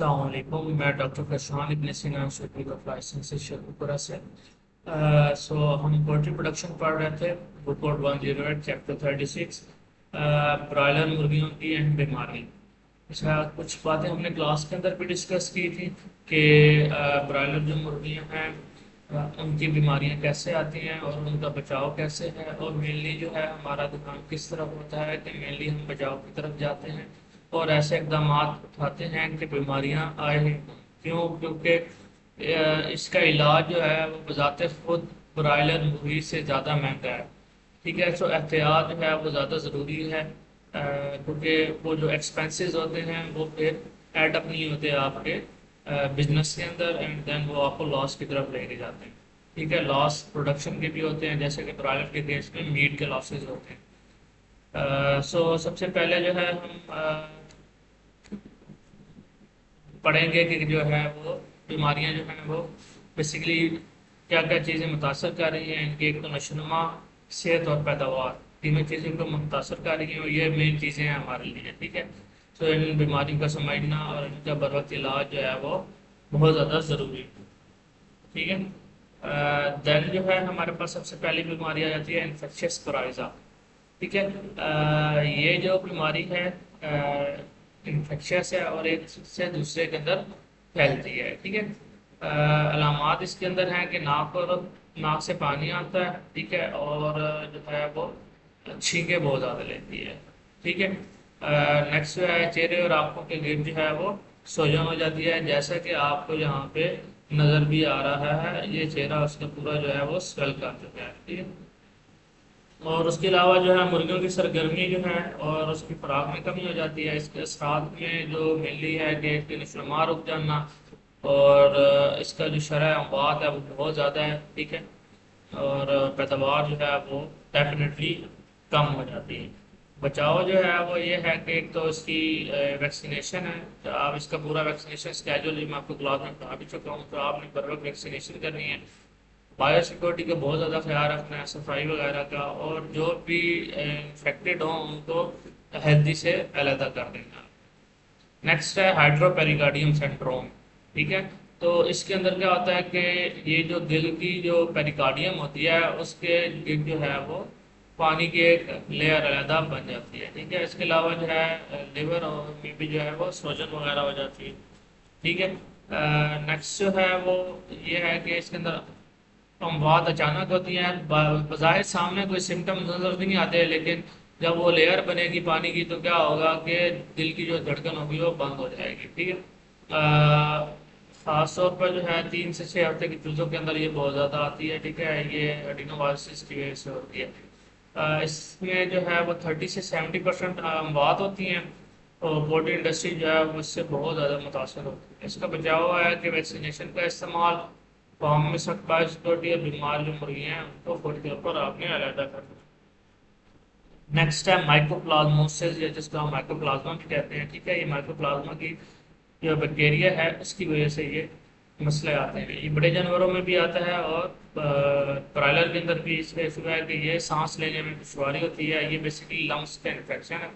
अस्सलामुअलैकुम। मैं डॉक्टर फरशान इब्न सीना institute of life sciences Sheikhupura से। हम पोल्ट्री प्रोडक्शन पढ़ रहे थे। रिपोर्ट 108 चैप्टर 36 ब्रॉयलर मुर्गियों की अहम बीमारी। अच्छा, कुछ बातें हमने क्लास के अंदर भी डिस्कस की थी कि ब्रॉयलर जो मुर्गियां हैं उनकी बीमारियां कैसे आती हैं और उनका बचाव कैसे है, और मेनली जो है हमारा ध्यान किस तरफ होता है कि मेनली हम बचाव की तरफ जाते हैं और ऐसे इकदाम उठाते हैं कि बीमारियां आए। क्यों? क्योंकि इसका इलाज जो है वो बजाते खुद ब्रॉयलर मुर्गी से ज़्यादा महंगा है। ठीक है, तो एहतियात जो है वो ज़्यादा ज़रूरी है, क्योंकि वो जो एक्सपेंसेस होते हैं वो फिर ऐड अप नहीं होते आपके बिजनेस के अंदर, एंड देन वो आपको लॉस की तरफ लेके जाते हैं। ठीक है, लॉस प्रोडक्शन के भी होते हैं, जैसे कि ब्रॉयलर के केस में मीट के लॉसेज होते हैं। सबसे पहले जो है हम पढ़ेंगे कि जो है वो बीमारियां जो हैं वो बेसिकली क्या क्या चीज़ें मुतासर कर रही हैं इनकी। एक तो नशोनुमा, सेहत और पैदावार, तीनों चीज़ें को मुतासर कर रही हैं और ये मेन चीज़ें हैं हमारे लिए। ठीक है, तो इन बीमारियों का समझना और इनका बर वक्त इलाज जो है वो बहुत ज़्यादा ज़रूरी है। ठीक है, देन जो है हमारे पास सबसे पहली बीमारी आ जाती है इन्फेक्शियस कोराइजा। ठीक है, ये जो बीमारी है इन्फेक्शियस है और एक से दूसरे के अंदर फैलती है। ठीक है, अलामात इसके अंदर हैं कि नाक से पानी आता है। ठीक है, और जो है वो छींके बहुत ज़्यादा लेती है। ठीक है, नेक्स्ट जो है चेहरे और आंखों के गिर्द जो है वो सोजन हो जाती है, जैसा कि आपको यहाँ पे नज़र भी आ रहा है। ये चेहरा उसका पूरा जो है वो स्वेल कर चुका है। ठीक है, और उसके अलावा जो है मुर्गियों की सरगर्मी जो है और उसकी खुराक में कमी हो जाती है। इसके साथ में जो मिली है कि इसके नशोनुमा रुक जाना और इसका जो शरह अमवात है वो बहुत ज़्यादा है। ठीक है, और पैदावार जो है वो डेफिनेटली कम हो जाती है। बचाव जो है वो ये है कि एक तो इसकी वैक्सीनेशन है। तो आप इसका पूरा वैक्सीनेशन स्केड्यूल मैं आपको क्लास में पढ़ा भी चुका हूँ, तो आपने बर वक्त वैक्सीनेशन करनी है। बायो सिक्योरिटी का बहुत ज़्यादा ख्याल रखना है, सफाई वगैरह का, और जो भी इन्फेक्टेड हों उनको हेल्दी से अलहदा कर देना। नेक्स्ट है हाइड्रोपेरिकार्डियम सिंड्रोम। ठीक है, तो इसके अंदर क्या होता है कि ये जो दिल की जो पेरिकार्डियम होती है उसके गिर्द जो है वो पानी की एक लेयर अलहदा बन जाती है। ठीक है, इसके अलावा जो है लिवर में भी जो है वो सोजन वगैरह हो जाती है। ठीक है, नेक्स्ट जो है वो ये है कि इसके अंदर बहुत अचानक होती हैं। बज़ाहिर सामने कोई सिम्टम्स नजर भी नहीं आते, लेकिन जब वो लेयर बनेगी पानी की तो क्या होगा कि दिल की जो धड़कन होगी वो बंद हो जाएगी। ठीक है, खास तौर पर जो है 3 से 6 हफ्ते की चूजों के अंदर ये बहुत ज़्यादा आती है। ठीक है, ये एडिनोवायरसिस की वजह से होती है। इसमें जो है वो 30 से 70% बात होती हैं, और पोल्ट्री इंडस्ट्री जो है वो इससे बहुत ज़्यादा मुतासर होती है। इसका बचाव है कि वैक्सीनेशन का इस्तेमाल, फार्म में सख्त बायोसिक्योरिटी और बीमार जो मुर्गियाँ हैं उनको फौरी तौर पर आपने अलहदा करना। नेक्स्ट है माइकोप्लाज्मोसिस, या जिसको हम माइकोप्लाज्मा भी कहते हैं। ठीक है, ये माइकोप्लाज्मा की जो बैक्टीरिया है उसकी वजह से ये मसले आते हैं। ये बड़े जानवरों में भी आता है और ब्रॉयलर के अंदर भी इसका इशू है कि ये सांस लेने में दुश्वारी होती है। ये बेसिकली लंग्स का इन्फेक्शन है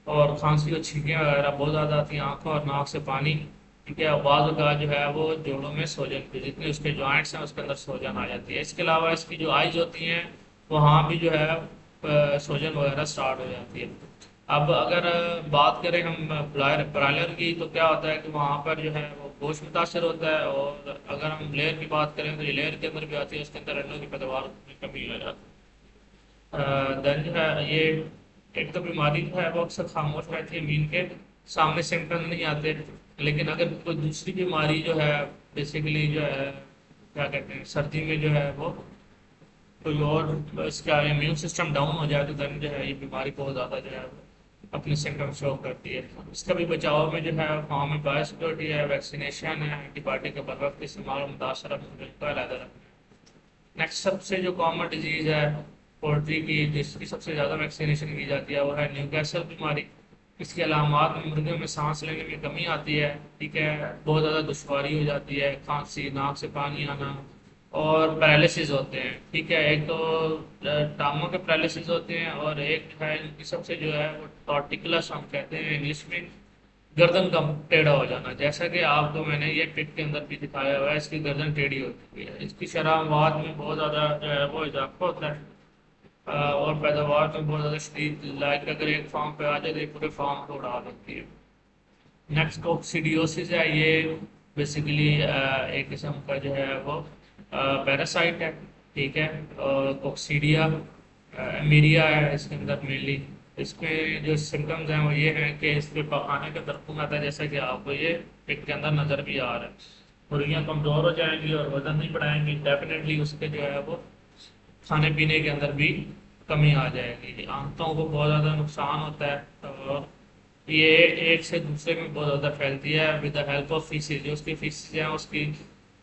और खांसी और छींकें वगैरह बहुत ज़्यादा आती हैं, आंखों और नाक से पानी। ठीक है, आवाज़ का जो है वो जोड़ों में सोजन की, जितने उसके जॉइंट्स हैं उसके अंदर सोजन आ जाती है। इसके अलावा इसकी जो आइज होती हैं वहाँ भी जो है सोजन वगैरह स्टार्ट हो जाती है। अब अगर बात करें हम ब्रॉयलर की, तो क्या होता है कि वहाँ पर जो है वो गोश्त मुतासर होता है, और अगर हम लेयर की बात करें तो ये लेयर के अंदर भी आती है, उसके अंदर अंडों की पैदावार में कमी हो जाती है। देन जो है ये एक तो बीमारी जो है वो अक्सर खामोश रहती है, मीन के सामने सिम्टम नहीं आते। लेकिन अगर कोई दूसरी बीमारी जो है बेसिकली जो है क्या कहते हैं सर्दी में जो है वो कोई और इसका इम्यून सिस्टम डाउन हो जाए तो देन जो है ये बीमारी बहुत ज़्यादा जो है अपने सिम्टम शो करती है। इसका भी बचाव में जो है वहाँ में बायोसिक्योरिटी है, वैक्सीनेशन है, एंटीबायोटिक का बर वक्त इस्तेमाल, मुतासर का अलहदा रखना है। नेक्स्ट सबसे जो कॉमन डिजीज़ है पोल्ट्री की जिसकी सबसे ज़्यादा वैक्सीनेशन की जाती है वो है न्यूकैसल बीमारी। इसके अलामात में मुर्गियों में सांस लेने में कमी आती है। ठीक है, बहुत ज़्यादा दुश्वारी हो जाती है, खांसी, नाक से पानी आना, और पैरालिसिस होते हैं। ठीक है, एक तो टांगों के पैरालिसिस होते हैं, और एक है इनकी सबसे जो है वो टॉर्टिकुलस हम कहते हैं इंग्लिश में, गर्दन का टेढ़ा हो जाना, जैसा कि आपको मैंने ये पिक के अंदर भी दिखाया हुआ है, इसकी गर्दन टेढ़ी होती है। इसकी शराबात में बहुत ज़्यादा जो है वो इजाफा होता है, और पैदावार में बहुत ज़्यादा शदीद, लाइक अगर एक फार्म पे आ जाए तो ये पूरे फार्म को उड़ा देती है। नेक्स्ट कोक्सीडियोसिस है, ये बेसिकली एक किस्म का जो है वो पैरासाइट है, ठीक है। और कोक्सीडिया मीरिया है इसके अंदर मेनली। इसमें जो सिम्टम्स हैं वो ये हैं कि इस पे पखाने का दर्द आता है, जैसा कि आपको ये पिक के अंदर नज़र भी आ रहा है। मुर्गियाँ कमज़ोर हो जाएंगी और वजन नहीं बढ़ाएंगी, डेफिनेटली उसके जो है वो खाने पीने के अंदर भी कमी आ जाएगी। आंतों को बहुत ज़्यादा नुकसान होता है, और ये एक से दूसरे में बहुत ज़्यादा फैलती है with the help of faeces. जो उसकी फीसिस हैं उसकी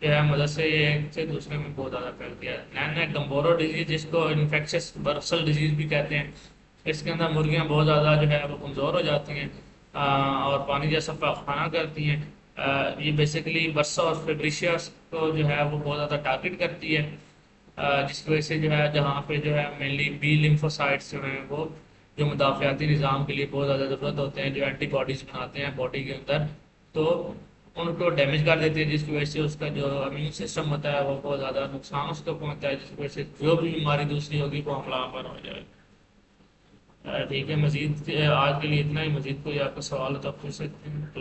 जो है मदद से ये एक से दूसरे में बहुत ज़्यादा फैलती है। नैन है गम्बोरो डिजीज, जिसको इन्फेक्शस बर्सल डिजीज भी कहते हैं। इसके अंदर मुर्गियाँ बहुत ज़्यादा जो है वो कमज़ोर हो जाती हैं, और पानी जैसा खाना करती हैं। ये बेसिकली बर्सा और फेब्रिशियस को जो है वो बहुत ज़्यादा टारगेट करती है, जिसकी वजह से जो है जहाँ पे जो है मेनली बी लिम्फोसाइट्स जो हैं वो जो मुदाफ़ाती निज़ाम के लिए बहुत ज़्यादा ज़रूरत होते हैं, जो एंटीबॉडीज़ बनाते हैं बॉडी के अंदर, तो उनको डैमेज कर देते हैं, जिसकी वजह से उसका जो इम्यून सिस्टम होता है वो बहुत ज़्यादा नुकसान उसको पहुँचता है, जिसकी वजह से जो भी बीमारी दूसरी होगी वो हमला पर हो जाए। ठीक है, मजीद आज के लिए इतना ही। मजीद कोई आपका सवाल हो तो आप पूछ सकते हैं।